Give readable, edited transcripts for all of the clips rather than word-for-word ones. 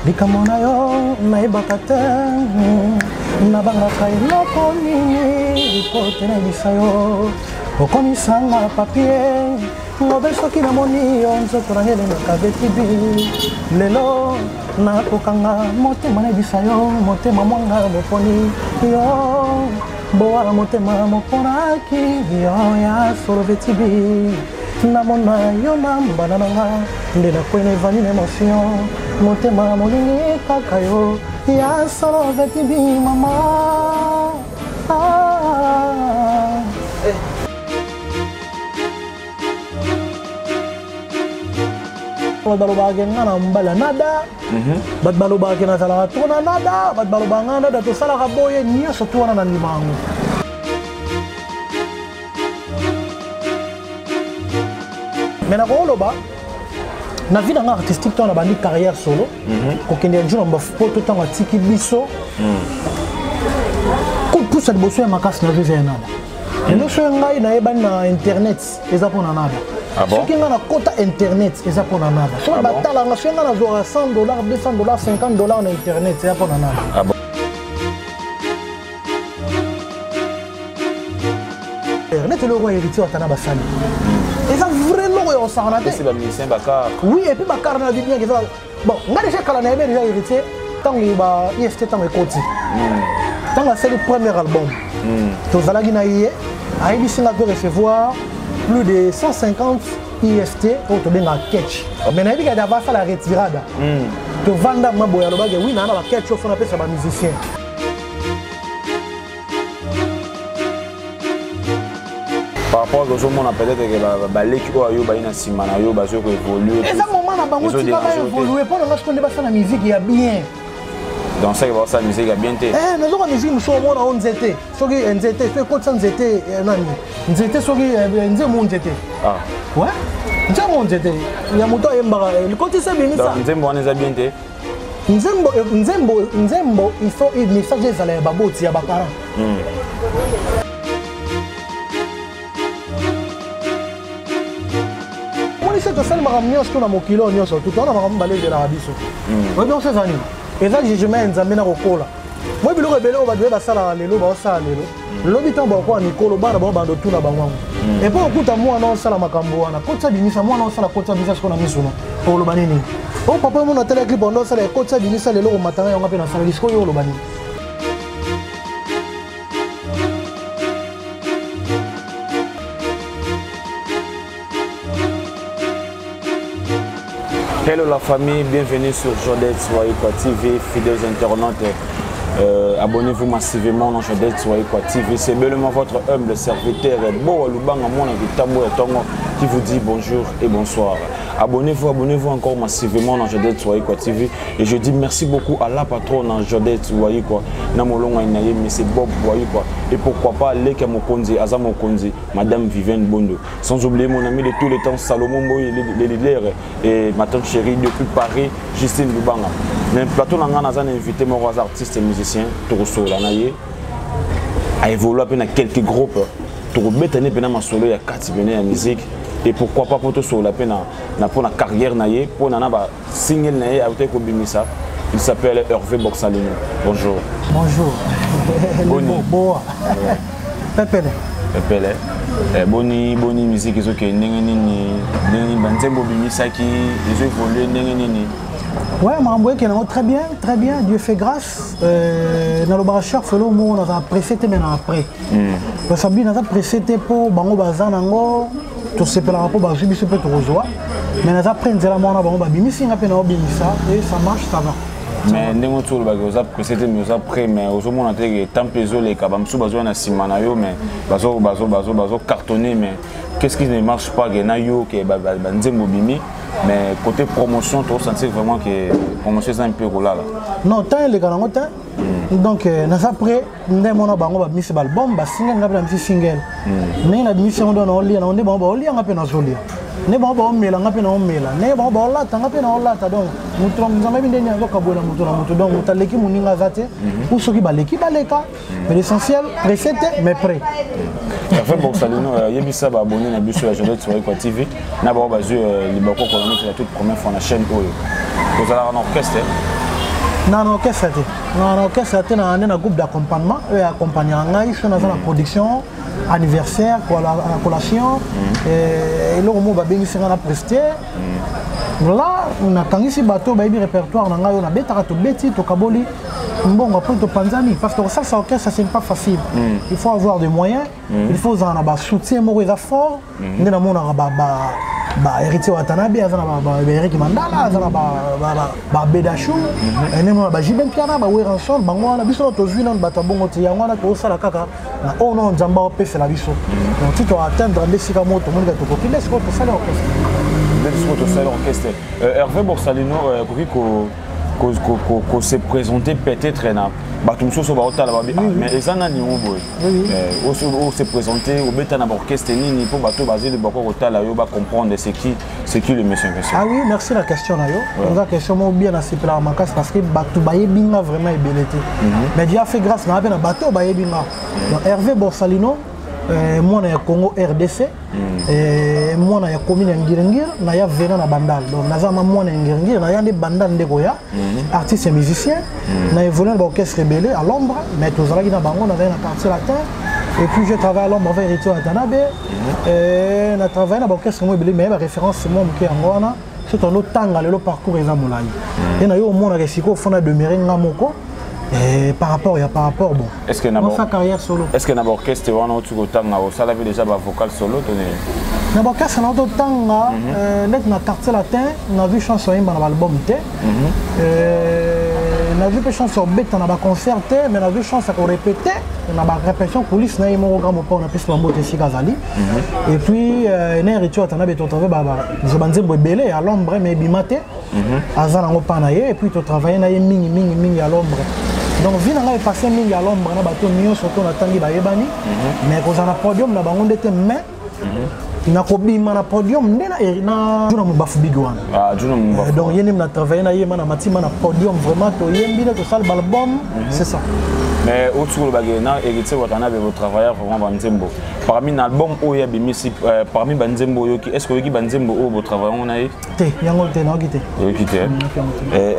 Likamona yo naibaka te nabangaka eloko nini lipote na ebisa yo okomisanga papier ngobe soki namoni yo nzoto na ngelemaka betibi lelo nakokanga motema na ebisa yo motema mwanga moponi yo boa motema moponaki yo ya solo betibi namona yo nambana nanga nde nakwena evani na emotion motema molingi kaka yo ya solo betibi mama balobaki nga na mbala nada bato balobaki nazalaka tona nada bato balobanga nada tosalaka boye nyonso to wana na ndima yango me nakoloba na vie nanga artistique to na bandi carrière solo kokende ya jour na bapoto ntango atiki biso kopusa liboso ya makasi na vie ya nada lelo so ngai nayebani na internet eza mpona nada soki nga na kota internet eza mpona nada soki batalanga soki nga nazwaka $100 $200 $50 na internet eza mpona nada internet eloko héritier watana basali eza vrai loko ya osakana te oui et puis bakar na vie bien eza bon nga déjà kala na yebe déjà héritier ntango ba IFT ntango ekoti ntango asali premier album tozalaki na ye ayebisi nga to recevoir plus de 150 IFT pour te donner un catch. Mais il y a d'abord la retirade. Tu vends ma boya le bagage. Oui, on a la catch au fond appelle ça musicien. Par rapport aux hommes, on a peut-être que l'équipe a eu une simana yo baso ko évoluer. Et ça moment na bango tu vas évoluer pour nous qu'on débat ça la musique il y a bien. Dans ça va ça musique a bien été. Mais la musique nous sommes on nzete. Soki nzete, tu écoutes ça nzete nani. Nzete soki nze mon nzete. Ah. Ouais. Nze mon nzete. Il y a moto yembara. Le côté ça bien ça. Nzembo on est bien été. Nzembo il faut il message ça les baboti ya bakara. To sel maramnyo sto na mokilo nyonso tout on a marambale de la biso. Oui bien c'est ça ni. Et ça jugement nzambe na kokola. Moi biloko ebele o badwe basala lelo ba osala lelo. Lobi tambo kwa nikolo bana ba bando tuna bangwangu. Et pour okuta mwa na osala makambo wana. Kotsa binisa mwa na osala kotsa binisa ko na misuno. O lo banini. O papa mo na tele clip ondo osala kotsa binisa lelo ko matanga yonga pe na sala disco yo lo banini. Hello la famille, bienvenue sur Jodette Soyekwa TV, fidèles internautes. Abonnez-vous massivement dans Jodette Soyekwa TV. C'est bellement votre humble serviteur qui vous dit bonjour et bonsoir. Abonnez-vous encore massivement dans Jodette Soyekwa TV. Et je dis merci beaucoup à la patronne dans Jodette Soyekwa. Namolonga Inaye, mais c'est Bob Soyekwa. Et pourquoi pas Leka Mokonzi, Azam Mokonzi, Madame Vivienne Bondo. Sans oublier mon ami de tous les temps, Salomon Boy, les leaders et ma tante chérie depuis Paris, Justine Lubanga. Mais plateau n'a invité mon artistes et musiciens, Toroso Lanaye, à évoluer dans quelques groupes. Toro Betane Pena ma solo ya 4 bené la musique. Et pourquoi pas pour tout sur la peine pour la carrière naïe pour nana single naïe avec Kobimisa. Il s'appelle Hervé Boxalino. Bonjour. Bonjour. Boni. Boa. Pepele. Pepele. Boni musique ils ont que nini banzembo bimisa qui ils ont évolué nini. Ouais, Maramboué qui est très bien, Dieu fait grâce. Dans le baracheur, il faut on a précédé maintenant après. Parce que on a précédé pour Bango Bazanango, tout ce que la rapport Bazubi se peut rejoindre. Mais on a pris la main à Bango Babimisi, on a Bimisa et ça marche, ça va. Mais nous avons précédé, nous avons pris, mais au moment où on a tant pesé les Kabamsou, Bazo na Simanayo, mais Bazo cartonné, mais qu'est-ce qui ne marche pas, Genayo, qui est Banzembo Bimi. Mais côté promotion, tu ressens vraiment que la promotion est un peu là. Non, tant les gars, donc, nous avons pris, nous avons mis ce album, nous avons mis single. Nous avons mis ce album, nous avons mis ce album, nous avons mis ce album, nous avons mis ce album, nous avons mis ce album, nous avons mis ce album, mais l'essentiel, précédé, mais prêt. Hervé Borsalino, Yebisa va abonner à Bus sur la Jodette sur Equa TV. D'abord, basé Libako Colonie, c'est la toute première fois dans la chaîne Oyo. Vous allez avoir un orchestre. Non, orchestre, c'est un groupe d'accompagnement. Eux accompagnent en Aïe, sur la production, anniversaire, collation. Et là, on va bien faire la presté. Là, on a quand ici bateau, baby répertoire, on a bêta, to bêti, to kaboli. Bon, on va prendre Panzani parce que ça, orchestre, c'est pas facile. Il faut avoir des moyens, il faut avoir un soutien, un fort. Il faut avoir héritier Watanabe, Eric Mandala, Bedachou, Jiben Piana, Weranson, Bangwana, Bisson, Tozuinan, Batabongo, Tiangwana, Tosala Kaka, on a un Zamba Pes la Bisso. Donc, si tu as atteindre les Sikamo, tout le monde est au coquille, laisse-moi pour ça l'orchestre. Hervé Borsalino, qu'on s'est présenté peut-être mais les gens on s'est présenté au bêta orchestre ni pour bateau basé de comprendre c'est qui le monsieur. Ah oui, merci la question là. La question bien assez pour la macasse parce que bateau baye binga vraiment ébellité. Mais Dieu a fait grâce na bien bateau baye binga. Donc Hervé Borsalino moi na Congo RDC et moi na commune Ngirengir na ya vena na bandal. Donc nazama moi na Ngirengir na ya des bandal ndeko ya artiste et musicien na évolué dans l'orchestre rebelle à l'ombre mais tous là qui na bango na na quartier latin et puis je travaille à l'ombre avec Héritier Watanabe et na travaillé dans l'orchestre rebelle mais la référence c'est moi qui ngwana c'est un autre tanga le parcours eza molai et na yo au monde resiko fona demeurer ngamoko. Et par rapport bon. Est-ce que sa carrière solo. Est-ce que dans l'orchestre on a tout autant ça avait déjà un vocal solo dans l'orchestre on a tout temps net na quartier latin on a vu chanson dans l'album té on a vu des chansons bêtes dans ba concert mais on a vu chanson qu'on répétait on a ba répétition coulisses na mon programme on a plus mambo té Sikazali et puis na Héritier on a beto travailler ba je banzembo belé à l'ombre mais bimate azana ngopanaye et puis tu travailler na mingi à l'ombre. Donc, vu que je passé à l'ombre, je suis surtout dans le Bayebani, mais quand on a podium, on a dit mais il a un podium, il a donc il a travaillé un podium vraiment, c'est ça. Mais autour de l'Agéna, Héritier Watanabe, vous travaillez vraiment Banzembo. Parmi l'album parmi Banzembo, est-ce que vous travaillez on a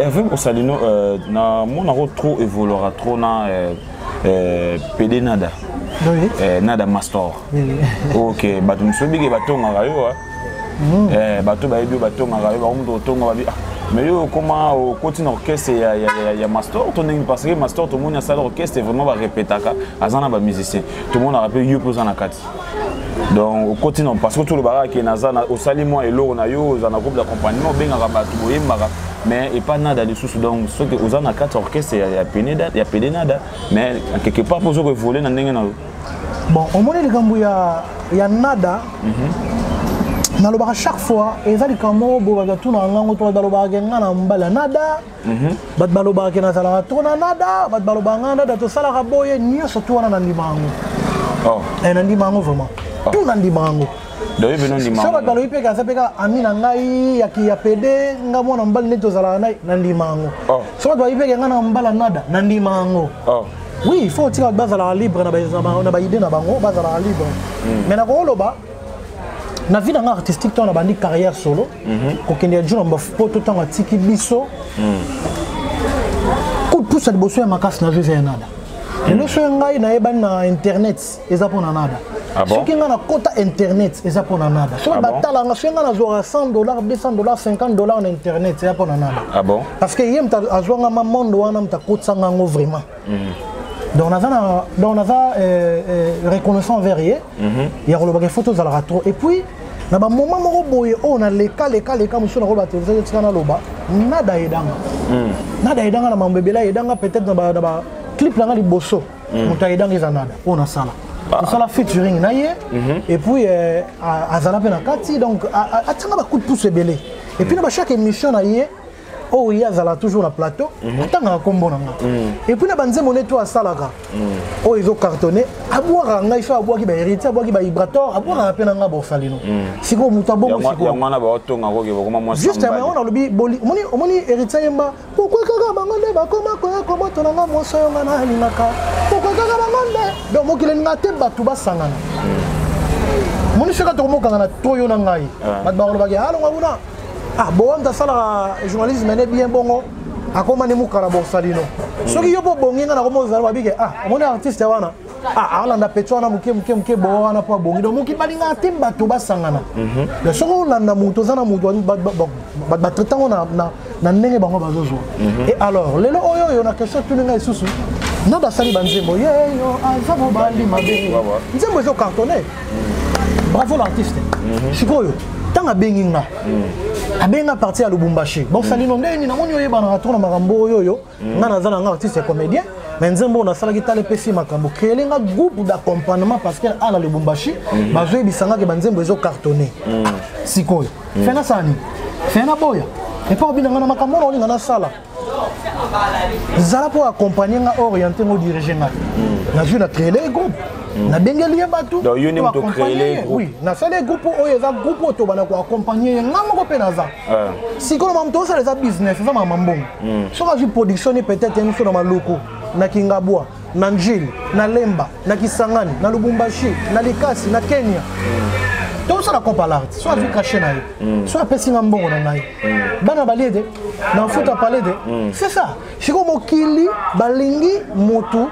Hervé Borsalino, mon trop évoluera trop dans PD Nada. Nada Master. Ok, bateau monsieur big bateau ngarayo bateau baebi bateau ngarayo ba umdo tonga babi mais yo comment au continue orchestre il y a Master parce que Master tout le monde a ça l'orchestre vraiment va répéter azana ba musicien tout le monde a rappelé yo pour na kati donc au continue parce que tout le barak est nazana au sali moi et l'eau na yo za na groupe d'accompagnement benga bateau boyemba mais et pas nada de sous donc ce que aux na kati orchestre il y a pédé nada mais quelque part pour que voler na ndenge na bon au moment il y a nada chaque fois et ça les camo bobaga tout na ngango to baloba ngana mbala nada bat baloba ke na sala to na nada bat baloba ngana to sala raboye nyo surtout na ndimango et na ndimango vraiment tout na ndimango donc il ndimango ça bat baloba pe ka sapeka amina ngai ya pede ngamo na mbala neto sala na ndimango ça bat baloba pe ngana mbala nada na ndimango oui il faut tirer bazala libre na ba idée na bango bazala libre mais na ko loba na vie dans artistique on a bandi carrière solo ko kende ya jona mbafu to tanga tiki biso coup de pouce de bosso ya makasi na vie nada et no so ngai na eba na internet eza pona nada ce qui nga na kota internet eza pona nada so batala nga so nga na zo $100 $200 $50 na internet eza pona nada parce que yem ta azwanga ma monde wana mta kotsa ngo vraiment donc on a reconnaissant envers il y a des photos à la retro et puis na ba moment moko boye on a les cas monsieur na roba télévision tsana loba nada edanga na mambebela edanga peut-être na ba clip na liboso muta edanga za nada on a ça là ça la featuring na ye et puis azala pe na kati donc atanga ba coup de pouce belé et puis na ba chaque émission na ye oh il y a toujours la plateau tant à combo et puis la banze monnaie toi salaka oh ils ont cartonné à boire nga il faut boire qui ba héritier boire qui ba vibrator à boire à peine nga Borsalino siko mutabo siko ya mwana ba otonga ko ko mo justement on a le bi boli moni héritier yemba pourquoi kaka bangonde ba koma to nga mo so nga na linaka pourquoi kaka bangonde donc mo kilenga te batu ba sangana Mon chef a tourné quand on a toyo nangai. Madame Bagué, allons ngabuna. Ah bon, on a ça la journalisme est bien bon. A comment ne mukara borsalino. Ce qui est bon bonga na komo zalwa bige. Ah mon artiste wana. Ah ala na petwa na muke bo wana pa bongi. Donc muki balinga timba to basangana. Le soko landa muto zana muto ba traitant na ndenge bango bazozo. Et alors lelo oyo na question tout nga isusu. Na basali banzembo yo aza mo bandi mabe. Nzembo zo cartonné. Bravo l'artiste. Sikoyo. Tanga benginga. Abenga parti à Lubumbashi. Bon salino ndeni na moni oyeba na tona makambo oyo. Nga nazana nga artiste comédien. Mais nzembo na sala gitale pesi makambo. Créer nga groupe d'accompagnement parce que à la Lubumbashi, bazoe bisanga ke banzembo ezo cartonné. Sikoyo. Fena sani. Fena boya. Et pas obinanga na makambo na olinga na sala. Zala pour accompagner nga orienter mo diriger nga. Na ju na créer les groupes. Na bengeli batu donc yoni to créer les groupes oui na ça les groupes oyo za groupe to bana ko accompagner ngamo ko penaza si ko mam to ça les business ça mama mbongo so ka production peut-être une fois dans maloko na Kingabwa na Njili na Lemba na Kisangani na Lubumbashi na Likasi na Kenya tout ça la compa l'art soit vu caché na soit pesi ngambongo na ngai bana balede na foot à parler de c'est ça chiko mokili balingi motu.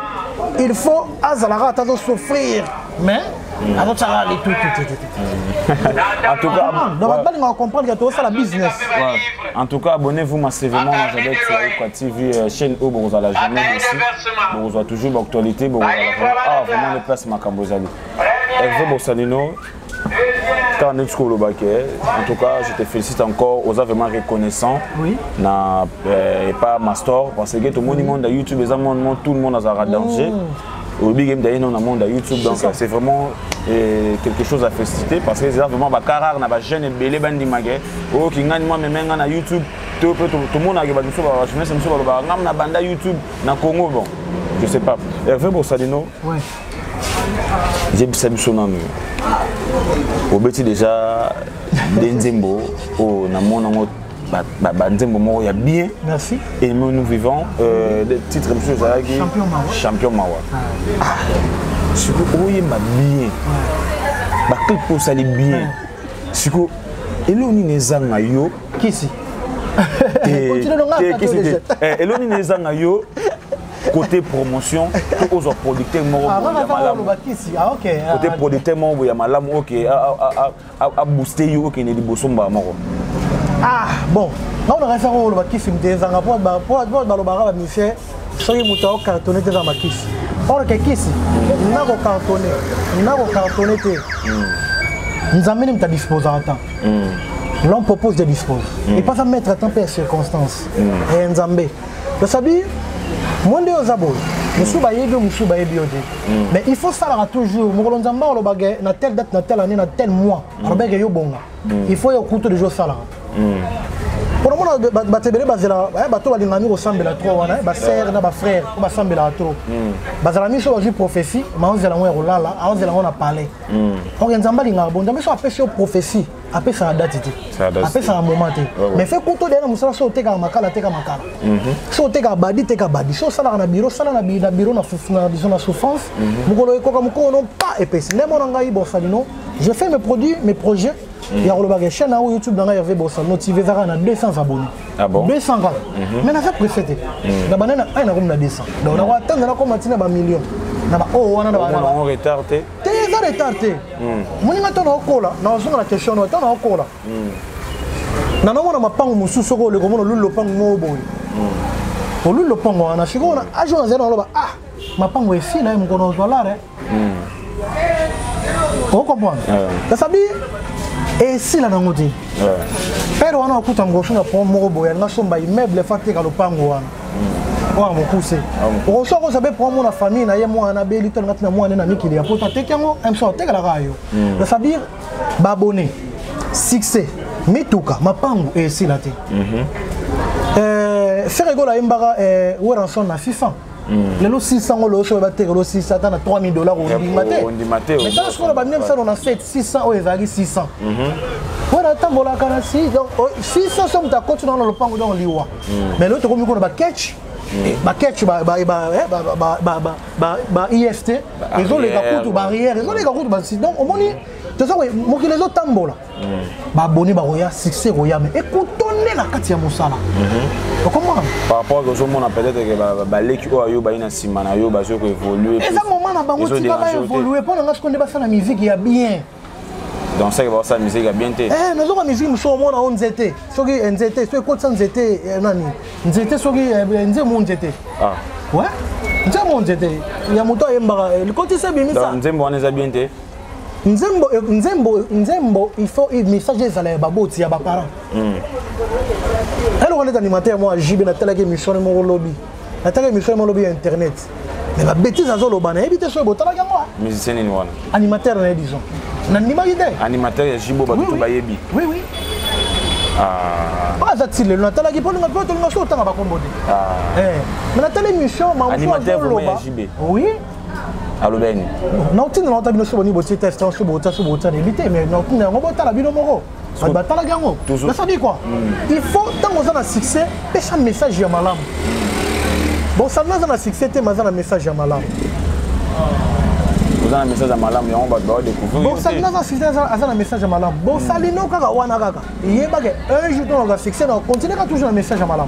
Il faut azalara tazo souffrir mais alors ça les tout en tout cas donc on va comprendre que tout ça la business en tout cas abonnez-vous massivement à Jodette sur TV chaîne où vous allez jamais aussi vous avez toujours l'actualité vous allez vraiment les places macambozali Hervé Borsalino quand on est au Baké en tout cas je te félicite encore aux vraiment reconnaissant oui na pas master parce que tout le monde à YouTube tout le monde a un danger au big game d'ailleurs dans le monde à YouTube donc c'est vraiment quelque chose à féliciter parce que c'est vraiment ba carrière na ba jeune belé bandi magé oh qui gagne moi même na YouTube tout le monde a ba biso ba jeunesse biso ba ngam na banda YouTube na Congo bon je sais pas Hervé Borsalino ouais j'ai bien sonné au petit déjà d'Enzembo au na mon Nzembo moko ya bien. Merci. Et nous vivons des titres monsieur Zalaki champion Mawa. Ce que oye ma bien. Ba clip pour ça les bien. Ce que eloni nezanga yo kisi. Eloni nezanga yo côté promotion aux producteurs côté producteur mo ya malamu OK a booster yo OK ne liboso mba moko. Ah bon, on a référé au bakisi mtezanga pour balobara ba monsieur soki muto cartonné te za makisi. Or que kisi nako cartonné te. Nzambe ni mta disposer à temps. L'homme propose de disposer. Et pas à mettre à temps per circonstance. Et Nzambe. Le sabi monde aux abois. Mais il faut ça toujours. Na telle date, na telle année, na tel mois. Il faut y avoir de jours ça. Pour moi, batebele bazela, bato balingami ressemble trop wana, ba sœur na ba frère, ko bassemble trop. Bazala mi so ju prophétie, ma onzela mo rolala, onzela on a parlé. On nzamba linga bon, ndambe so apesi prophétie, apesa la date ti. Apesa la moment ti. Mais fait kuto de na musala so teka makala. So teka badi, so sala na bureau, na na souffrance. Mukolo ekoka mukolo non pas epesi. Nemo na ngai Borsalino, je fais mes projets. Il y a le chaîne YouTube dans Hervé Borsalino, motivé à 200 abonnés. Ah bon? 200 gars. Mais on a fait préféter. La banane a un 200. Donc on a atteint comme un million. On a retardé. Très retardé. Mon image au cola. Dans la question, on a au cola. Nana on a pas un sous le comment le pang boy. Pour le pang on a chico on a ajouté zéro là. Ah, ma pang est ici là, on a là. On comprend. Ça veut dire et si la nangote père wana okuta ngosho na pom moko boya na somba immeuble faté ka lopango wana wa mo poussé o so ko sabe pour mon famille na ye mo na beli to ngatina mo na mikili ya pota tekango emso tekala rayo ça veut dire babone succès mituka mapango et si la te c'est rigolo imbara ou rançon na 600 les 600 euros, je vais te 600 à 3000 $. Mais quand je crois que on a 600 ou 600. Voilà, tant que la 600 sommes à continuer dans le pan dans l'Iwa. Mais l'autre, comme on a catch, IFT, ils ont les gars de barrière, ils ont les gars de donc au moins Tu sais, moi, les autres tambola. Abonné, succès, mais écoutez la carte à Moussala. Comment? Par rapport à ce moment, peut-être que l'équipe a évolué. Et ça, moment, on a évolué. Pendant qu'on débat la musique, il y a bien. Donc, ça, la musique a bien été. Nous avons la musique, nous sommes en NZT. Si NZT, si vous avez NZT, NZT, si vous avez NZT. Ah. Ouais? NZT. Il y a moto le côté c'est bien ça. Nzembo on est bien été. Nzembo, il faut un message des allées baboti à mes parents. Alors on est animateur moi JB na télé émission mon lobby. Na télé émission mon lobby internet. Mais la bêtise à zolo bana éviter so botala ga moi. Musicien ni wana. Animateur na disons. Na ndima idée. Animateur ya Jibo Batou Bayebi. Oui oui. Ah. Pas zatile na télé qui pour nous pas tout le monde tanga ba kombodi. Ah. Mais na télé émission ma animateur vous ya JB. Oui. Allo ben. Non tin na tabino so boni boti test so bota éviter mais non tin na ngobota bino moko. Batala gango. Ça dit quoi? Il faut tant qu'on a un succès, pêche un message ya malam. Bon ça n'a pas un succès, mais ça un message ya malam. Vous avez un message à malam et on va découvrir. Bon ça n'a pas un succès, un message à malam. Bon ça lino kaka wana kaka. Il y a un jour on va succès, on continue à toujours un message à malam.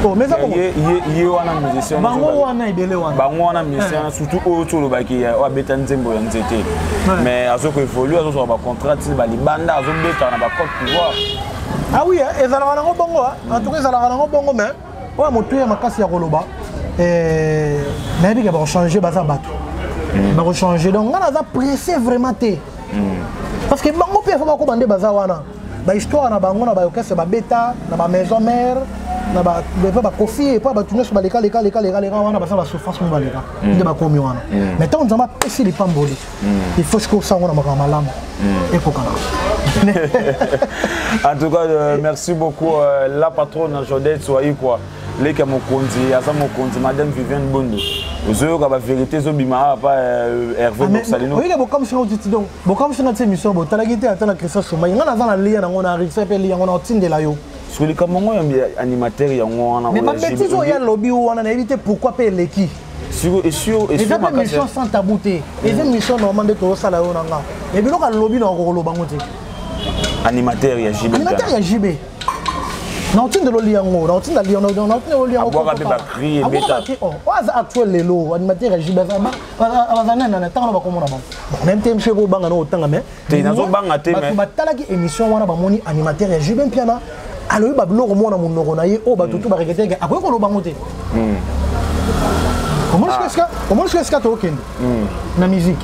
Oh mais ça comment? Il y a un musicien. Bango wana ibele wana. Bango wana musicien surtout autour le baki wa beta nzembo ya nzete. Mais azo ko évolue azo so ba contrat ti ba libanda azo beta na ba code pouvoir. Ah oui, ezala na ngo bongo en tout cas ezala na ngo bongo mais wa moto ya makasi ya koloba mais bi ka ba changer baza bato. Ba changer donc ngana za pressé vraiment té. Parce que bango pe fa ba ko bande baza wana. Ba histoire na bango na ba okese ba beta na ba maison mère na ba defa ba kofi et pas ba tuno so ba leka wana ba sa ba souffrance mo ba leka nde ba komi wana mais tant nzamba pesi li pamboli il faut que ça wana makama malamu et kokana. En tout cas merci beaucoup la patronne Jodette soyez quoi les ka mokonzi asa mokonzi madame Viviane Bondo ozo ka ba vérité zo bima pa Hervé Boxalino oui le comme si on dit donc bon comme si notre émission bon talagité atana Christophe Souma ngana za na lia na ngona rixé pe lia ngona otindela yo. Sur les camongo animateurs il y a un mais ma bêtise il y a lobby où on a évité pourquoi payer les qui sur les émissions sans tabouté les émissions normalement de tout ça là on a mais bien le lobby dans le bangote animateur il y a JB animateur il y a JB non tu ne le lis en haut non tu ne le lis en haut non tu ne le lis en haut aboka beba crier beta oh ça actuel lelo animateur JB ça va na tant on va comment on même temps monsieur ko banga no tanga mais te nazo banga te mais ba talaki émission wana ba moni animateur il y a JB piana alors ba biloko mona munoko na ye o ba tutu ba rekete akoy ko lo bangote comment est-ce que tu okende na musique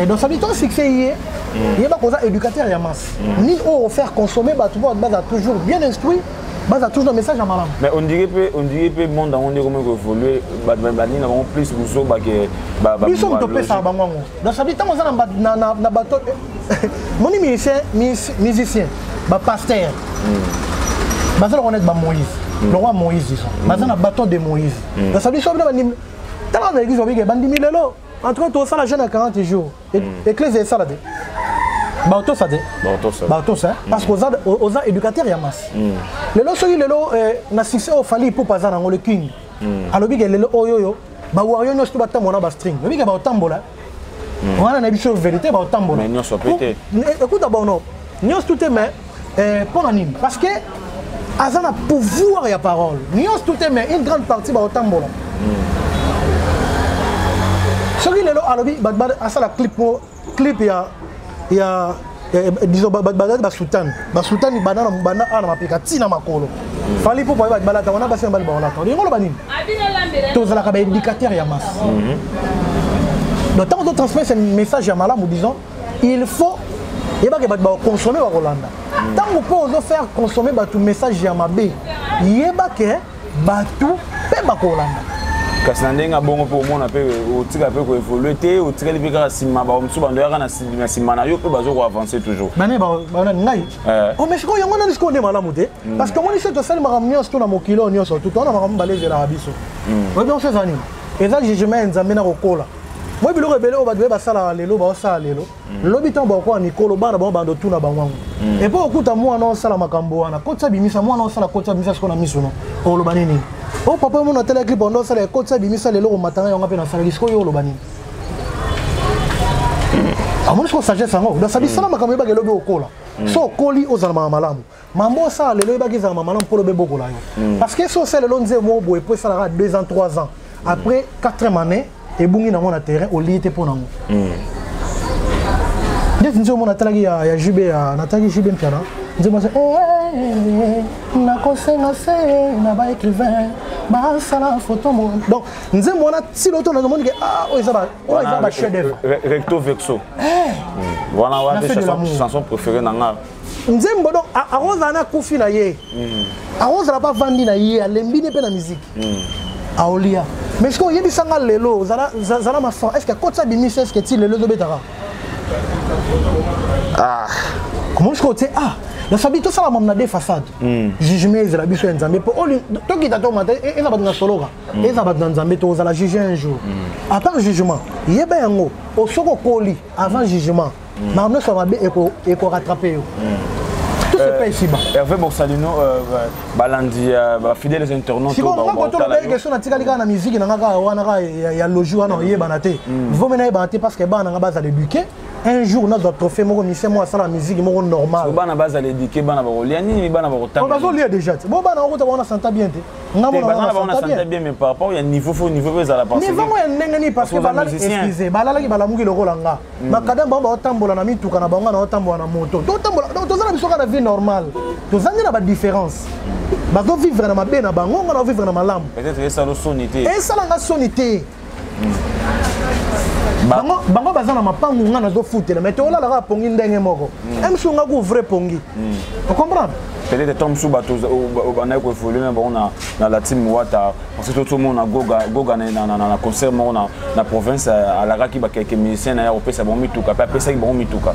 donc ça dit ton succès hier il y a pas éducateur ya masse ni au faire consommer ba tu ba toujours bien instruit ba toujours un message à malam mais on dirait peu monde on dirait comment évoluer ba ni na plus buso ba ke ba ils sont topé ça ba ngwango donc ça dit tant na bato mon musicien ba pasteur Baza le connaître Moïse, le roi Moïse disons. Baza na bâton de Moïse. Donc ça dit ça bien bandi. Tant dans l'église on bandi milelo. En tout cas tout ça la jeune à 40 jours. Église ça là de. Bato ça de. Bato ça parce que aux éducateurs ya masse. Le lo soki le lo na succès au fali pour pas na le king. Alors big le oyoyo ba wayo no stu batamona ba string. Le big ba otambola. On a na biso vérité ba otambola. Mais non so pété. Écoute d'abord non. Nyos tout est mais pour anime parce que Azana pouvoir et la parole. Nous tout mais une grande partie va autant bon. Ce qui est là, alors à la clip il y a disons basutan il banana banana ma pika tina makolo. Fali pour pas balata on a passé un bal balata. Il ngolo banini. Tous la ka éducateur ya masse. Donc tant on transmet un message à malam disons il faut et pas que consommer au Rolanda. Tant que vous pouvez faire consommer tout message à ma bé, il y a pas que tout peut pas Rolanda. Parce que n'enga bon pour moi on peut au tir un peu évoluer té au tir les bigara sima ba on suba ndoya na sima na yo peut bazo avancer toujours. Mané ba ngai. Oh mais je crois yango na siko de malamu té parce que moi ni c'est sel maram nyos to na mokilo nyos tout on a maram balé la biso. On donc ces années. Et ça je mets nzambe na kokola. Moi biloko rebelle o ba dwe ba sala lelo ba sala lelo. Lobi tan ba ko Nicolo bana ba bando tuna ba wangu. Et pour okuta moi na sala makambo wana. Kotsa bimisa moi na sala kotsa bimisa ko na miso no. O lo banini. O papa mo na tele clip ondo sala kotsa bimisa lelo ko matanga yonga pe na sala disko yo lo banini. amoni ko sagesse ngo da sabi sala makambo ba gelobe okola so koli ozana malamu mambo ça lelo ba gizana malamu pour le boko la yo parce que so c'est le lonze mo bo et puis ça 2 ans 3 ans après 4e année et bungi na mona terrain au lit pour nango dès que nous on a talagi ya jube ya nataki jube mpiana nze mo na kosenga se na ba écrivain ba sala photo mo donc nze mo na si l'auto na demande que ah ça va chef d'œuvre recto verso voilà wa des chansons préférées nanga nze mbodo aroza na kufi na ye aroza na pas vandi na ye alembi ne pe na musique aolia mais ce qu'on y bisanga lelo zala ma son est-ce que quand ça bimise est-ce que tu lelo do betara comment je côté la sabi tout ça la mamna des façades jugement la biso nzambe pour to kita to mata et ça va dans solo et ça va dans nzambe to za la juger un jour à part jugement yeba yango au soko koli avant jugement na on ça va et ko rattraper yo tout se paye ici bas Hervé Borsalino balandi fidèles internautes si on va to la question na tikali na musique na ngaka wana ya loju wana yeba na te vous menez ba parce que ba na base à l'éduquer un jour nous avons trophée moi à la musique normal on a base à l'éduquer bana ba liani bana ba on va lire déjà bon bana on s'entend bien on s'entend bien mais par rapport il y a niveau à la partie niveau ndengeni parce que bala excusez bala la ki bala mungi lokola nga makada ba otambola na mituka na bango na otambola na moto to tambola to za na biso ka vie normale to zandi na ba différence ba do vivre na mabe na bango na vivre na malamu peut-être ça lo sonité et ça la sonité bango bazana mapangu nga na zo foutela mais to la la pongi ndenge moko même si on a vrai pongi vous comprenez peut-être tom sou bato bana ko évoluer mais bon na la team wata parce que tout le monde a goga na concert mo na province à la raki ba quelques musiciens na européen ça bon mituka pas pesa bon mituka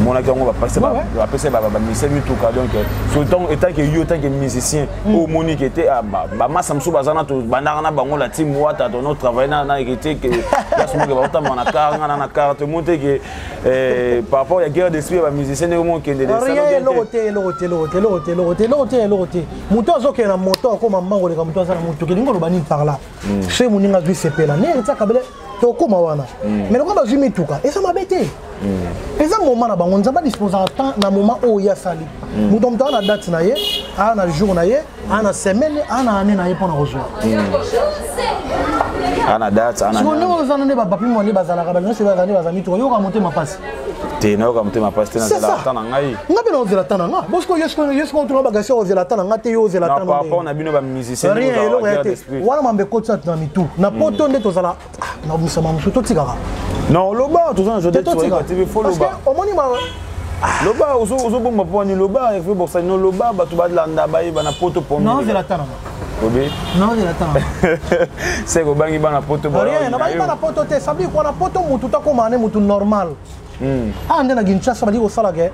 mon acteur on va passer va passer ba musicien mituka donc sur le temps état que yo tant que musicien au monique était ba massa msou bazana to bandana na bango la team wata to notre travail na été que la semaine que ba otama na carte monter que par rapport à guerre d'esprit ba musicien ne mo kende l'autre muto azoke na moto ko mamango le muto azana muto kelingo lo bani par là chez moninga zui sepela ne eta kabele to koma wana mais ko bazui mituka et ça m'a bêté et ça moment na bango nzamba disposer temps na moment o ya sali muto mto na date na ye ana jour na ye ana semaine ana année na ye pour na rejoindre ana date ana si on est dans ne ba papi mo ne bazala ka ba no se bazani bazami to yo ka monter ma passe tena ko monter ma passe tena la tana ngai ngabe no zela tana nga parce que yesko to ba gasho zela tana nga te yo zela tana par rapport na bino ba musicien wana mambe ko tsat na mitu na poto nde to zala na musama musu to tikaka non loba to zana jode to TV fo loba parce que omoni ma loba ozo bomba poni loba Hervé Borsalino loba batu ba landa ba na poto poni non zela tana Obi non zela tana c'est ko bangi ba na poto ba rien na ba na poto te sabi ko na poto mutu ta ko mane mutu normal ande na Kinshasa bali ko sala ke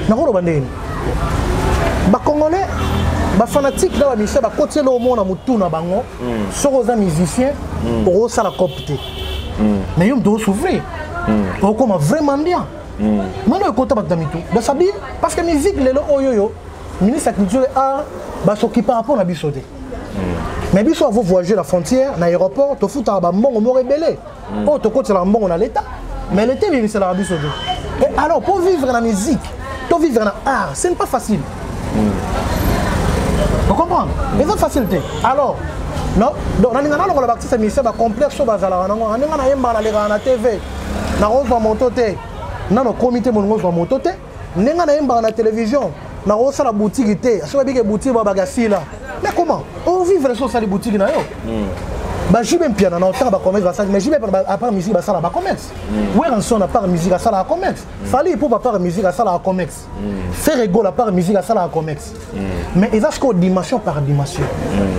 na ko bandeni ba congolais ba fanatique da ba mise ba côté lo mona mutu na bango soko za musicien pour sala copter mais yom do souffrir pour comme vraiment bien maintenant ko ta ba damitu da sabi parce que musique lelo oyoyo ministre de la culture a ba s'occuper par rapport na bisoté mais biso vous voyager la frontière na aéroport to futa ba mbongo mo rebelle oh to côté la mbongo na l'état mais l'été c'est l'Arabie Saoudite et alors pour vivre la musique pour vivre dans l'art ce n'est pas facile vous comprenez c'est pas facile alors non donc on a le bâtisse mais c'est pas complexe sur bazala on a na yemba na TV na rozwa motote na no comité mon rozwa motote nenga na yemba na télévision na rosa la boutique té so ba boutique ba bagasila mais comment on vivre sur ça les boutiques na yo bah je vais bien na autant ba commerce mais je vais à part musique ba ça ba commerce ouais en son à part musique à ça la commerce fallait pour pas part musique à ça la commerce faire rigolo à part musique à ça la commerce mais ils achètent dimension par dimension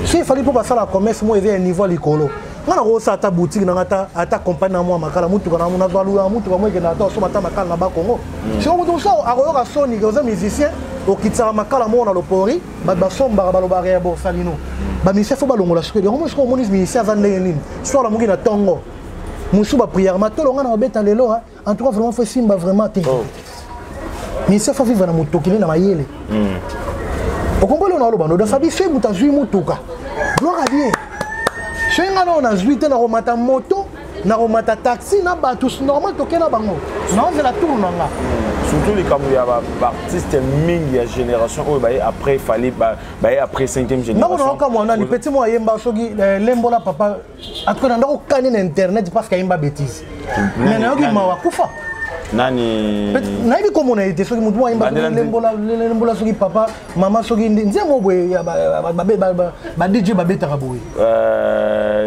si il fallait pour pas ça la commerce moi il y a un niveau likolo ngana ko sa ta boutique na ata compagnie na moi makala mutu kana muna zalula mutu ba moi ke na to so mata makala na ba Congo si on tout ça akoyoka soni que aux musiciens okitsa makala mo na lopori ba somba ba lo ba ya Borsalino ba musicien faut ba longola ce que comment est-ce qu'on monise musicien za ndenge nini soit la mungi na tongo musu ba prière matolo ngana obeta lelo en tout cas vraiment faut simba vraiment te musicien faut vivre na mutokili na mayele au Congo on a lo bando da sabi se mutazui mutuka gloire à Dieu chenga na ona zuite na romata moto na romata taxi na bato normal toke na bango na on la tourne nga surtout les camouya artistes mingi ya génération oh bah après fallait bah après 5e génération na ko na ni petit moi yemba soki lembola papa atko na ko kanina internet parce qu'il y a une bêtise mais na yoki mawa kufa nani naibi komo na ite soki mutu ayimba lembola soki papa mama soki nzemo boye ya ba DJ babetaka boye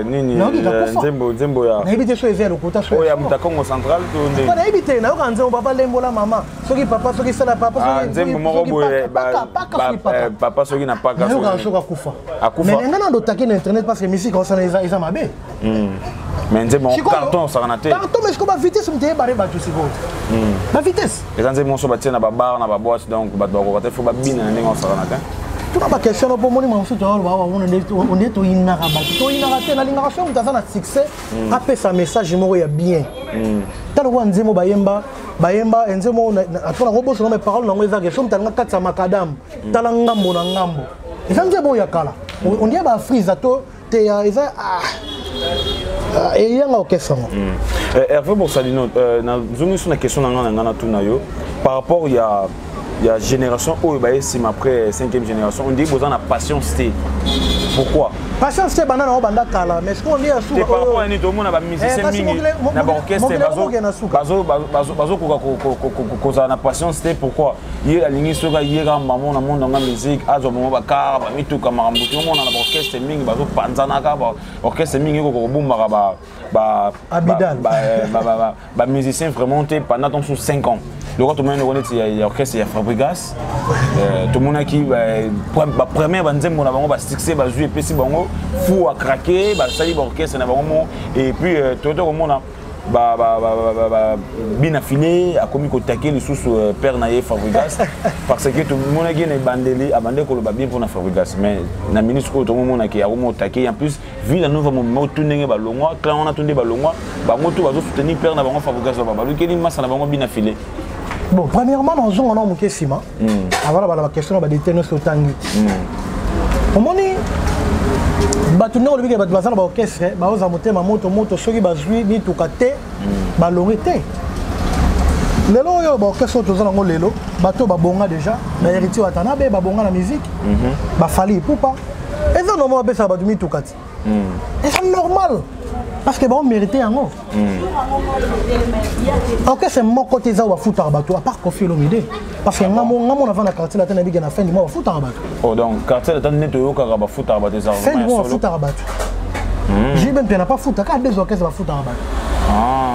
nini nzembo ya naibi te so ezelo kota so ya mutakongo central to nde ba naibi te na yoka nzemo papa lembola mama soki papa soki sala papa soki nzembo moko boye papa soki na paka soki yoka soka kufa mais ngana ndo takina internet parce que musique osana eza mabe mais nzembo carton saranate carton mais ko ba vitesse mte bare ba tout siko ba vitesse et quand nzembo so batie na ba bar na ba boîte donc ba ko te faut ba bina na ndenge saranate tu ba question pour moni mamusu to ba on est to inaka ba to inaka te na linga so mtaza na succès après sa message moko ya bien talo kwa nzembo bayemba nzembo atona ko boso na mes paroles nango eza question mtanga katsa makadam tala ngambo na ngambo eza nzembo ya kala on dit ba freeze to te eza et il y a une question. Hervé Borsalino, nous avons une question par rapport à la génération où c'est après 5e génération, on dit que vous avez la patience. Pourquoi? Patience, c'est banane au banda kala, mais ce qu'on dit à sous. Par rapport à une domone à musicien mingi, na orchestre bazo na patience c'est pourquoi hier la ligne soka hier maman na monde na musique azo maman bakara ba mituka marambo tout monde na orchestre mingi bazo panzana ka ba orchestre mingi ko bomba ba musicien vraiment pendant ton sous 5 ans. Le roi tout le monde connaît il y a orchestre il y a Fabrigas tout le monde qui première banzembo na bango ba succès ba jouer PC bango fou à craquer ba sali ba orchestre na bango et puis tout le monde bien affiné a commis contacter les sous père naïe Fabrigas parce que tout le monde qui est bandeli a bandé ko ba bien pour na Fabrigas mais na ministre ko tout le monde qui a remonté attaquer en plus vu la nouvelle moment tout ndenge ba longwa quand on a tourné ba longwa ba moto ba soutenir père na bango Fabrigas ba lu keni massa na bango bien affilé. Bon, premièrement, nous avons un question. Avant la question, on détenir sur Tanguy. Au moment où battu nous le bazar ba orchestre, ba oza monter ma moto soki ba jouer ni tukate ba lorete. Lelo yo ba orchestre to zana ngolelo, bato ba bonga déjà, na héritier watana be ba bonga la musique. Ba fali poupa. Et ça normalement ba ça ba dumi tukate. Et c'est normal. Parce que bon mérité en haut. Ok, c'est mon côté ça va foutre à bateau à part Kofi Olomide parce que on avant la quartier latin avec la fin du mois va foutre à bateau. Oh donc quartier latin net yo ka va foutre à bateau ça. Fin du mois va foutre à bateau. J'ai même n'a pas foutre car des orchestres va foutre à bateau.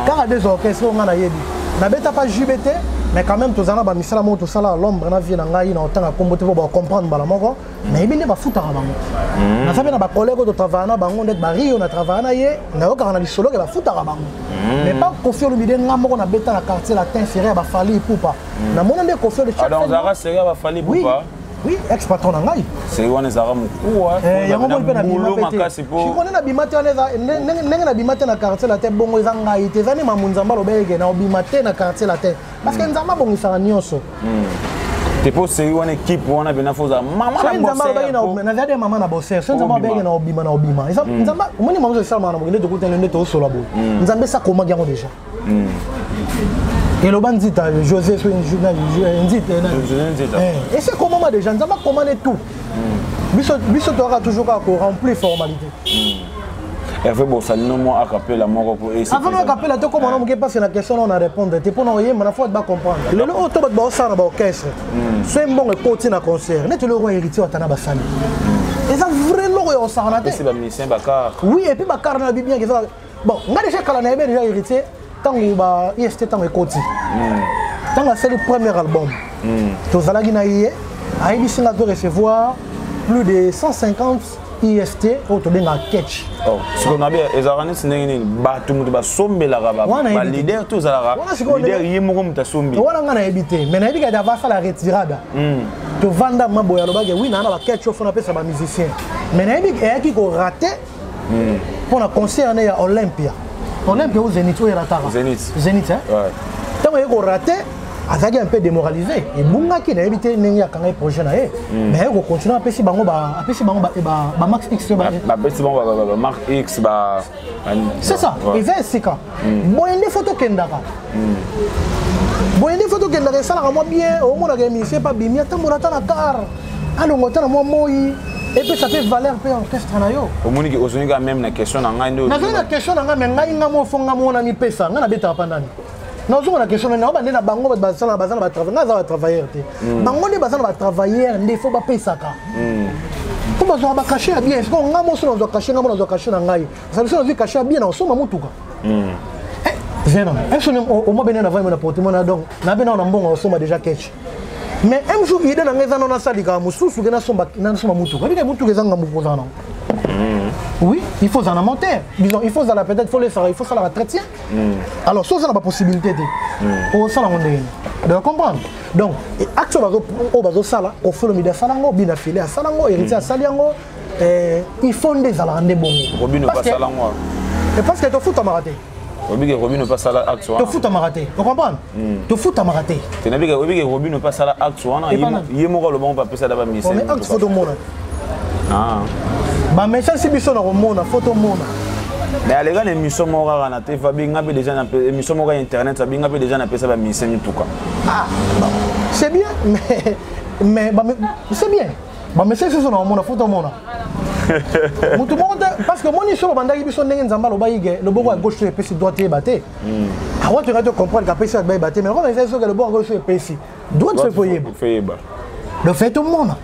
Car des orchestres on a yebi. Na beta pas JBT mais quand même tous ana ba misala mo to sala l'ombre na vie na ngai na otanga kombote pour comprendre bala moko mais il va foutre à bango. Na sabe na ba collègue to travailler na bango net ba rio na travailler na ye na yo kana lisolo ke ba foutre à bango. Mais pas Kofi Olomide nga moko na beta na quartier latin serré ba fali poupa. Na mona de Kofi Olomide. Ah donc Zara serré ba fali poupa. Oui, ex-patron na ngai. C'est wana Zara mukuu wa. Yango mo pe na bimate. Si kone na bimate wana ndenge na bimate na quartier latin bongo eza ngai te zani mamunzamba lobeke na bimate na quartier latin. Parce que nzamba bongo sara nyonso. Te po c'est une équipe wana bena foza mama na bosser. Na zade mama na bosser. Nzamba beke na obima na obima. Nzamba omoni mamuzo sala na bongo ndeko tele ndeko solo bo. Nzamba sa koma gango déjà. Et le bandit José sur une nzita. Et c'est comment déjà nous avons commandé tout. Biso aura toujours à remplir formalité. Hervé Borsalino moi à rappeler la mort pour essayer. Avant de rappeler la to comment on passe la question on a répondre. Tu pour envoyer mais la fois de comprendre. Le auto ba ça na ba orchestre. C'est bon et continue à concert. Net le roi héritier atana ba sali. Et ça vrai loro au sarnate. C'est ba musicien Bakar. Oui et puis Bakar na bien que ça. Bon, on a déjà kala na déjà héritier. Tant que IST tant que Koti. Tant que c'est le premier album. Tous allez naïe, a émission de recevoir plus de 150 IST autour de la catch. Oh, ce qu'on a bien, les Aranis n'est pas tout le monde va somber la rabat. Les leaders tous à la rabat. Les leaders y est mon ta somber. Voilà on a habité, mais n'habite qu'à avoir fait la retirada. Tu vends ma boya le bagage, oui, on a la catch on appelle ça ma musicien. Mais n'habite qu'à qui qu'on raté pour la concert à Olympia. On aime que vous Zénith ou Zénith. Zénith, hein? Ouais. Tant qu'on raté, azaki un peu démoralisé et bunga qui n'a évité n'engia quand projet na mais on continue à passer bango ba max x ba passer bango ba mark x ba c'est ça et c'est ça bon une photo kendaka bon une photo kendaka ça la moi bien au monde a mis c'est pas bien mais tambola ta na car alors on t'a moi moi et puis ça fait valeur pour orchestre na yo au monde qui ozoni quand même na question na ngai ndo na question na ngai mais ngai ngamo fonga mo na mi pesa ngana beta pandani non on a question na bande na bango bazana ba travailler na za travailleur te bango ne bazana ba travailleur ne faut pas pesa ka pour bazo ba cacher bien est-ce qu'on ngamo so na cacher ngamo na cacher na ngai ça le so na cacher bien na so ma mutuka zéro est-ce au moins ben na va na porte mona donc na ben na mbongo so ma déjà catch. Mais un jour, il y a des gens qui ont dit oui, il faut en monter. Disons, il faut peut-être faut ça, il faut ça la retraite. Alors, ça, c'est la possibilité. On ça de comprendre. Donc, actuellement, on ça là, on fait le milieu salango, bien affilié à salango, héritier à salango, ils font des alandés bon. Robin pas salango. Et parce que tu fous ta maraté. Robin ne pas ça la acte. Tu fous ta maraté. Tu comprends? Tu fous ta maraté. Tu n'as pas que Robin ne pas ça la acte. Il est mort le bon pas ça d'abord mission. Mais acte photo mona. Ah. Bah mais ça c'est mission na mona photo mona. Mais les gars émission mora na TV binga be déjà na émission mora internet ça binga be déjà na pesa ba mission tout quoi. Ah. C'est bien mais c'est bien. Bah mais c'est ça na mona photo mona. Tout le monde parce que mon histoire banda qui sont ndenge nzamba lo baïge le bobo à gauche sur PC doit te battre. Ah ouais tu vas te comprendre qu'après ça va battre mais comment c'est ça que le bobo à gauche sur PC doit te faire ba. Le fait tout le monde.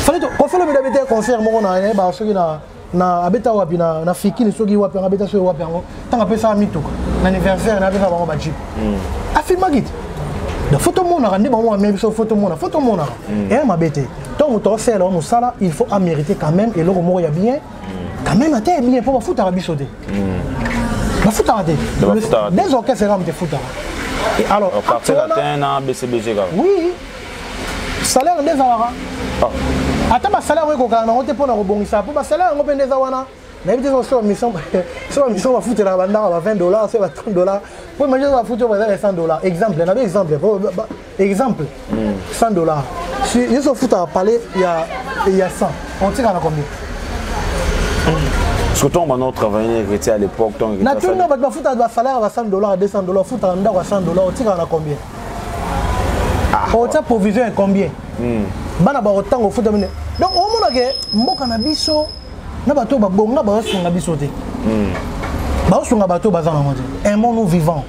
Fallait qu'on fait le milieu concert mon na ba soki na abeta wapi na fikini soki wapi abeta soki wapi ngo tanga pesa mito l'anniversaire na beta ba ba chip. Afirma git. La photo mon a rendu bon même sur photo mon et ma bête. Donc on sait là on sala il faut en mériter quand même et le mot y a bien quand même à terre bien pour foutre à bisoter. La foutre à terre. Des orchestres c'est te foutre. Et alors partir latin na BCBG là. Oui. Salaire des awara. Attends ba salaire ko kana on te pona rebongisa pour ba salaire on pende za wana. Na éviter sur mission va foutre la bande à $20 c'est $30. Pour manger va foutre $100. Exemple, on avait exemple. Exemple. $100. Si ils sont foutre à parler il y a 100. On tire à combien? Parce que toi on a travaillé à l'époque donc naturellement va foutre à salaire à $100, $200, foutre à $100, on tire à combien? On tire provision à combien? Bana ba autant au foutre. Donc au moins que mboka na biso na bato ba bonga ba sunga bisoté ba sunga bato bazana moté un monde vivant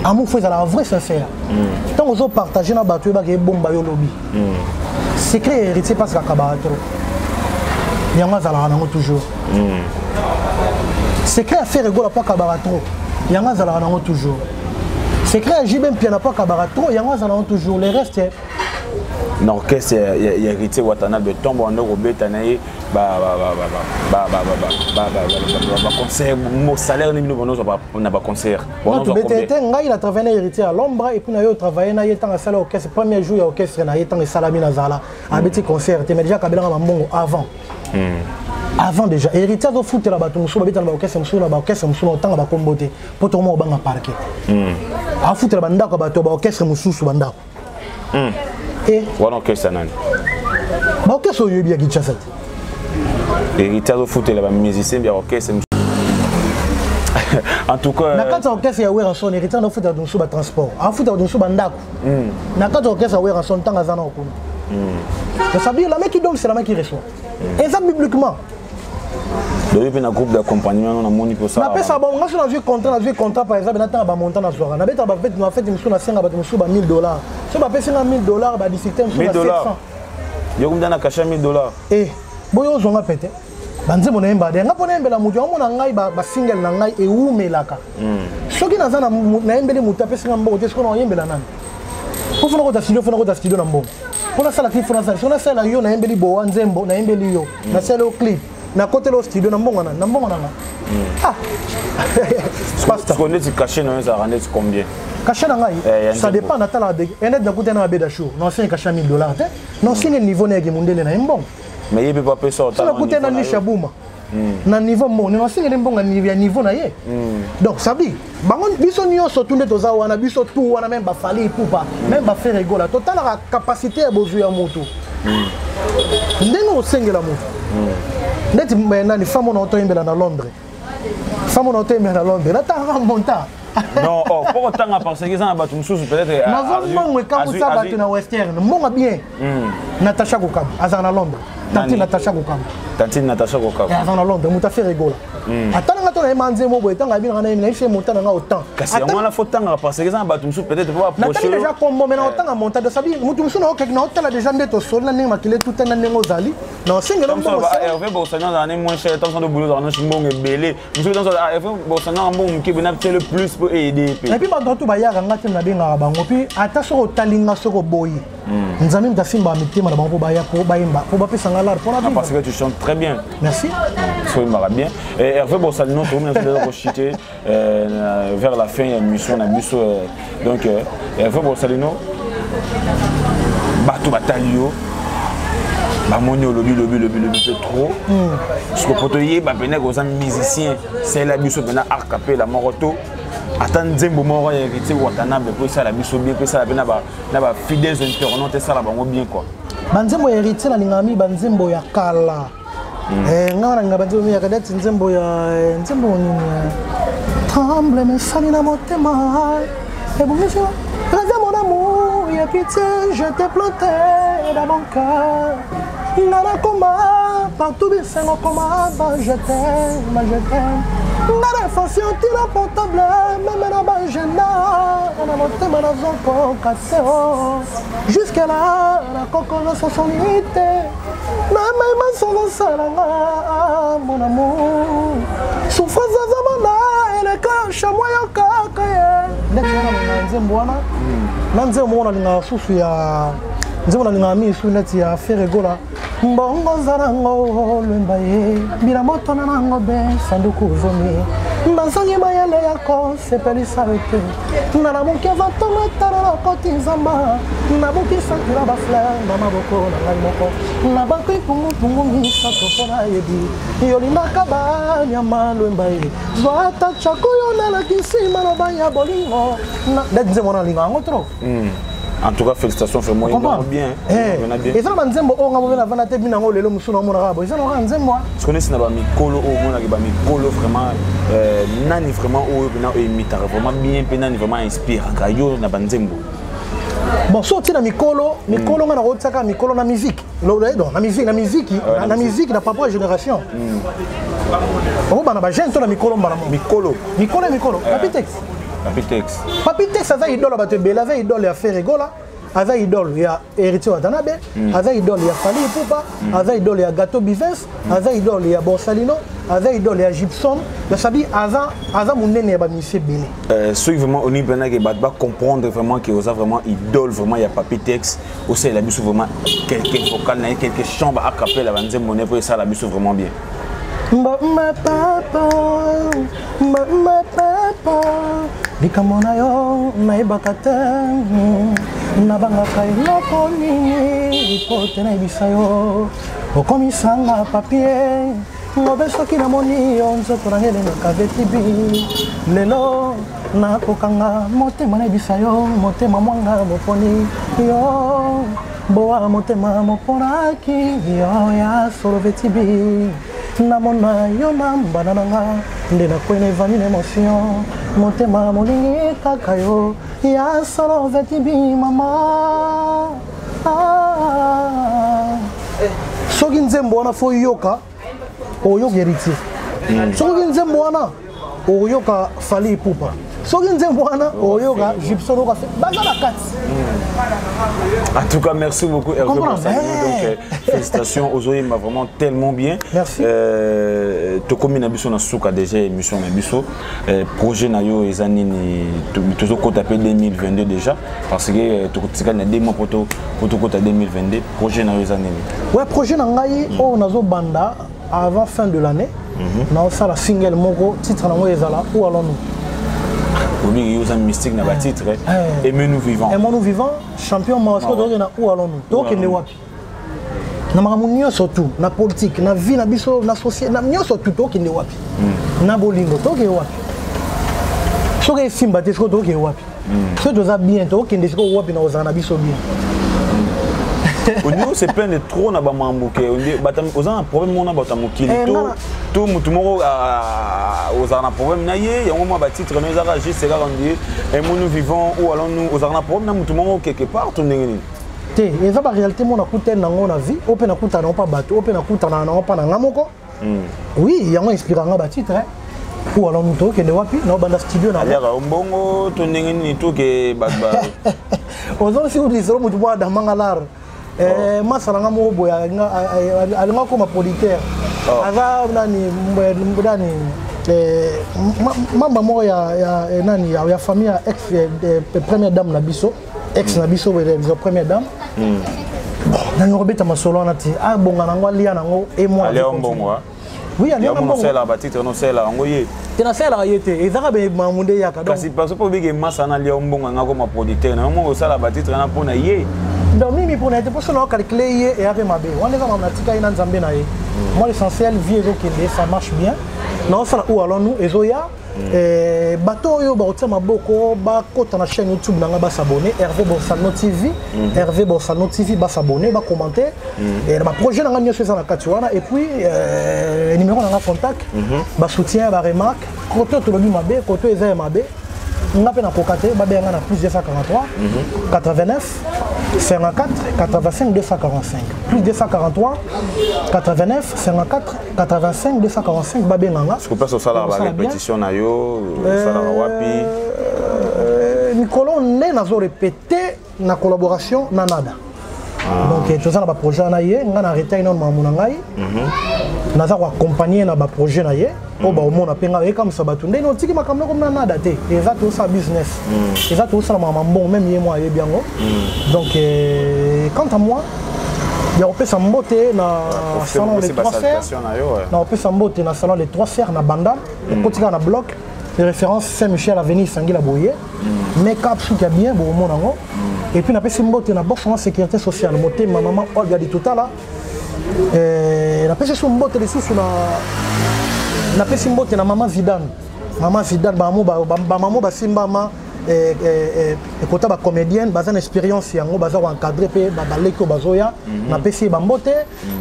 amour fait la vraie sincère tant on partager na bato ba ke bomba yo lobby secret héritier parce que kabato yanga zala na toujours secret faire rigola pas kabato yanga zala na toujours secret jibem piana pas kabato yanga zala toujours les restes l'orchestre il y a héritier Watanabe tombe en Robeta naé concert mon salaire ni on n'a pas concert on il a travaillé héritier à l'ombre et puis il a travaillé na yetant à salle orchestre premier jour orchestre na yetant et salami na zala a petit concert mais déjà kabela mbongo avant déjà héritier do foot la bato musuba beta na orchestre musuba na orchestre musuba otanga ba kombote poto mo banga parquet a foot la banda ko bato ba orchestre mususu banda et voilà que ça nani ba orchestre yo bien Kinshasa héritier do foot la ba musicien bien orchestre en tout cas na kata orchestre ya wera son héritier do foot la musuba transport a foot la musuba ndako na kata orchestre ya wera son tanga zana okuna ça veut dire la mec qui donne c'est la mec qui reçoit et ça bibliquement depuis un groupe d'accompagnement on a moni pour ça. Na pesa bon, moi je n'ai contrat par exemple na tanga ba montant na soir. Na beta ba fait na fait musu na senga ba musu ba $1000. So ba pesa na $1000 ba discuter musu na $700. Yo kumda na kasha $1000. Eh, boyo zonga pete. Banze mona emba de ngapona embela mujo amona ngai ba single na ngai e umelaka. Soki na zana na embele muta pesa nga mbo te siko na embela nani. Ko fona ko ta studio na mbo. Pona sala clip fona sala. Sona sala yo na embeli bo wanzembo na embeli yo. Na sala clip. Na côté le studio na mbongo na ah parce qu'on est caché dans ça rendre combien caché na ngai ça dépend na tala de enet na côté na beda show non c'est caché $1000 non c'est le niveau na ge mondele na mbongo mais il peut pas payer ça ça côté na ni shabuma na niveau moni na singeli mbonga niveau na ye donc ça dit bango biso nyonso tunde toza wana biso tout wana même ba fali poupa même ba faire rigola total la capacité ya bozu ya moto ndenge osengela moto ndeti nani femme na auto imbela na Londres femme na auto imbela na Londres na tanga monta non oh pour autant parce que ça va tout peut-être na quand ça va na western monga bien Natasha Kokam azana Londres Tantine Natasha Kokam Tantine Natasha Kokam azana Londres muta fait rigola atanga to na manze mo boy tanga bien na chez monta na autant kasi moi la faut tanga parce que ça va tout peut-être pas approcher déjà comme maintenant autant monta de sabi mutu musuno ok na autant déjà ndeto sol na ninga makile tout na ningo zali non singa no mo Hervé Bossagnan dans les moins cher temps de boulot dans chimbong belé musu dans Hervé Bossagnan bon qui bena fait le plus pour aider et puis ba tout ba ya ngati na benga bango puis ata so talinga soko boy nzamim da simba mitema na bango ba ya po ba imba po ba pesa ngala pour la vie parce que tu chantes très bien merci so imba bien et Hervé Bossagnan tout le monde a rechuté vers la fin de l'émission na biso donc Hervé Bossagnan bato batalio bamoni lobi fait trop parce que pour te yé ba bena ko musicien c'est la biso bena art capella moroto attendre nzembo moko ya hérité watanabe pour ça la biso bien pour ça la bena ba fidèles internautes ça la bango bien quoi banzembo ya hérité na lingami banzembo ya kala ngana nga banzembo ya kadeti nzembo nini tremble mes sali na motema et bon monsieur reviens mon amour et pitié je t'ai planté dans mon cœur nana combat partout bisengo combat je t'aime nana fashion tira portable même na bagenda na motema na zoko kaseo jusque là na kokona sosonite mama masolo salanga mon amour souffrance zamana ele ka chamois yo kaka ndekana nzembo wana nzembo wana linga susu ya nzembo linga mi su neti ya feregola mbongo zarango lwemba ye bila moto na nango be sanduku zomi mbazangi mayele yako sepelisa ete nana muke vatoma tala na koti nzamba nabuki sakura ba fleur na maboko na ngai moko nabaki pungu misato pona yebi yolinaka ba nyama lwemba ye zwata chakuyo na lakisima na banya bolingo na nzembo na linga ngo trop en tout cas félicitations vraiment bien et ça nzembo o ngabo na vana te binango lelo musuna mona rabo ça no nzembo ce qu'on est na ba mikolo o mona ke ba mikolo vraiment nani vraiment o na imita vraiment bien penani vraiment inspirant kayo na ba nzembo bon so tina mikolo ngana rotsaka mikolo na musique na musique na papa génération o bana ba jeune to na mikolo mbala mikolo Papitex aza idole bato ebele aza idole ya Ferregola aza idole ya Héritier Watanabe aza idole ya Fally Ipupa aza idole ya Gato Bivens aza idole ya Borsalino aza idole ya Gibson sabi aza munene ya bamisie ebele soki vraiment oni mpena ke bato bacomprendre vraiment ke oza vraiment idole vraiment ya Papitex osala biso vraiment quelques vocal na ye quelques chants baacapela banzembo ne po esala biso vraiment bien ma papa likambo na yo nayebaka te nabangaka eloko nini po te nayebisa yo okomisanga papie ngobe soki namoni yo nzoto na ngelemeka vetibi lelo nakokanga motema nayebisa yo motema mwanga moponi yo boa motema moponaki yo ya solo vetibi namona yo na mbana nanga nde nakwena evani na émotion motema molingi kaka yo ya solo vetibi mama soki nzembo wana fo yoka oyoka Héritier soki nzembo wana oyoka Fally Ipupa soki nzembo wana oyoka Gibson oka baza na kati. En tout cas, merci beaucoup Hervé Bossagnan. Donc félicitations aux Oye, m'a vraiment tellement bien. Merci. Tokomi na biso na suka déjà émission na biso. Projet na yo ezanini toujours ko tapé 2022 déjà parce que tokotika na 2 mois pour ko ta 2022 projet na yo ezanini. Ouais, projet na ngai o nazo banda avant fin de l'année. Na ça la single moko titre na mo ezala ou allons-nous. Oui, il y a un mystique dans le titre. Aimez-nous vivants. Aimons-nous vivants, champion masco, donc où allons-nous? Donc il est wapi. na makambo nyonso tu na politique na vie na biso na société na nyonso tu tokende wapi na bolingo tokende wapi soki esimba te sikoyo tokende wapi soki toza bien tokende sikoyo wapi na ozala na biso bien on se plaint de trop na bamambo ke oza na problème wana bato ya mokili to motu moko ozala na problème na ye yango mwa batitre no ezaka juste kaka ndie nous vivons ou alors nous ozala na problème na motu moko quelque part to ndenge nini te eza baréalité mo nakutani nango na vie oyo mpe nakutana nango mpa bato oyo mpe nakutana nango mpa na nga moko oui yango inspiranga batitre ou alors moto okende wapi na obanda studio na aliaka mbongo to ndenge nini toke bato ozonisi kutiselo motu mpo adamanga lare masala nga moko boye alinga koma producteur aza nani mamba moko ya famille ya ex première dame na biso ex na biso première dame nani kobeta masolo wana te abonga nango alia nango emombongo oui alia mbongo sela batitre no sela ngo ye tena sela ye te ezaka be mamunde yaka donc kasi parce que bige masa na lia mbongo nga koma producteur na mo sala batitre na pona ye donc mimi pour n'être pas seulement calculer hier et avec ma bé on les a dans la tika ina nzambe na ye moi l'essentiel vie ezokende ça marche bien non ça où allons nous ezoya bateau yo ba otia maboko ba kota na chaîne YouTube nanga ba s'abonner Hervé Borsano TV Hervé Borsano TV ba s'abonner ba commenter et ba projet nanga nyoso ça na katiwana et puis numéro nanga contact ba soutien ba remarque côté to lobi mabe côté eza mabe on a peine à cocater, on a plus 243, 89, 54, 85, 245. Plus 243, 89, 54, 85, 245, babé nanga. Est-ce que vous pouvez faire la répétition na yo, wapi? Nicolas, on a répété la collaboration nanada. Donc tout ça na ba projet na ye, on a arrêté non mamuna ngai. Naza ko accompagner na ba projet na ye. Oh bah au moins on a payé comme ça batunde non tiki makambo comme nada te eza tout ça business eza tout ça maman bon même moi et bien donc quant à moi il y a opé sambote na salon les 3 serres na opé sambote na salon les 3 serres na banda kotika na bloc de référence Saint-Michel avenue Sangila Boye make up sou qui bien bon mon nango et puis na pé sambote na box en sécurité sociale moté ma maman Olga dit tout à là na pé sambote les sous na pesi mbote na maman Zidane maman basimbama ekota ba comédienne baza na expérience yango baza ko encadrer pe baleko bazoya na pesi bambote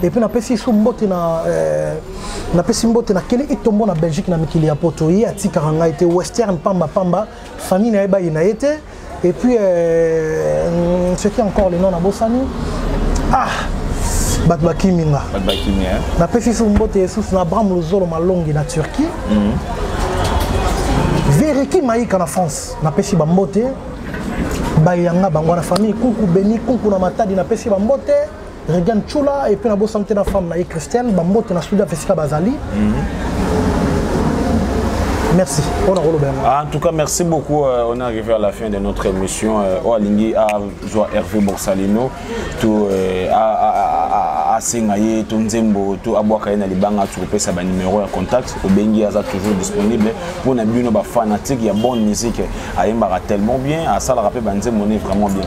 et puis na pesi su mbote na pesi mbote na kele itombo na Belgique na mikili ya poto yi atikaka ngai te western pamba famille na eba ina été et puis ce qui encore le nom na bosani Batbakiminga. Na pesi sumbote Jesus na Bram Luzolo malongi na Turquie. Vereki maïka na France. Na pesi bambote. Bayanga bango na famille kuku beni kuku na matadi na pesi bambote. Regan Chula et puis na bo santé na femme na Christiane bambote na studio Fesika Bazali. Merci. En tout cas, merci beaucoup. On est arrivé à la fin de notre émission. Oalingi a joué Hervé Borsalino, tout à Sengaye, tout Nzembo, tout Abouakaye na Libanga, tout le sa numéro de contact. Obengi a toujours disponible pour les gens fanatiques. Il y a bonne musique. Ayembara tellement bien. À ça, le rappel Nzembo est vraiment bien.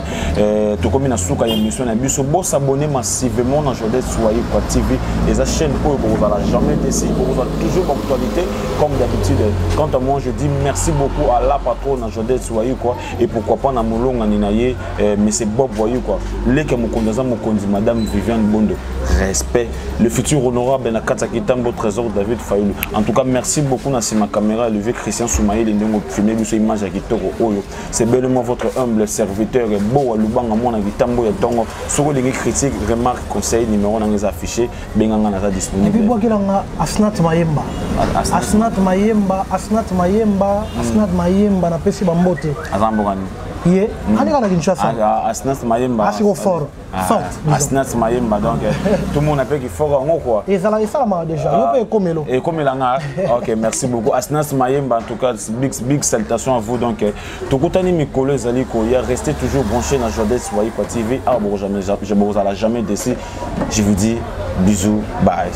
Tout comme une souka émission, on a vu ce beau s'abonner massivement dans Jodette Soyez quoi TV. Et la chaîne où vous allez jamais décider, vous allez toujours d'actualité comme d'habitude. Quant à moi, je dis merci beaucoup à la patronne, à Jodette Soyez quoi, et pourquoi pas à Moulong, à Ninaye, mais c'est Bob Voyou quoi. Les que Madame Viviane Bondo, respect. Le futur honorable na Katakitambo Trésor David Fayoulou. En tout cas, merci beaucoup à ma caméra, le vieux Christian Soumaï, les gens qui filment cette image à Kitoko Oyo. C'est bellement votre humble serviteur, beau à Lubanga, mon Agitambo et Tongo. Sur les critiques, remarques, conseils, numéros dans les affichés, bien à disponible. Et puis, moi, il y a Asnat Mayemba. Asnat Mayemba. Asnat Mayemba na pesi bambote azambogani ye kana Kinshasa Asnat Mayemba asiko fort Asnat Mayemba donc tout le monde appelle qu'il faut quoi et ça là déjà yo pe komelo et comme là OK merci beaucoup Asnat Mayemba en tout cas big salutations à vous donc tout kutani mikolo ezali ko ya restez toujours branchés dans Jodette Soyez quoi TV jamais je vous jamais déçu je vous dis bisous bye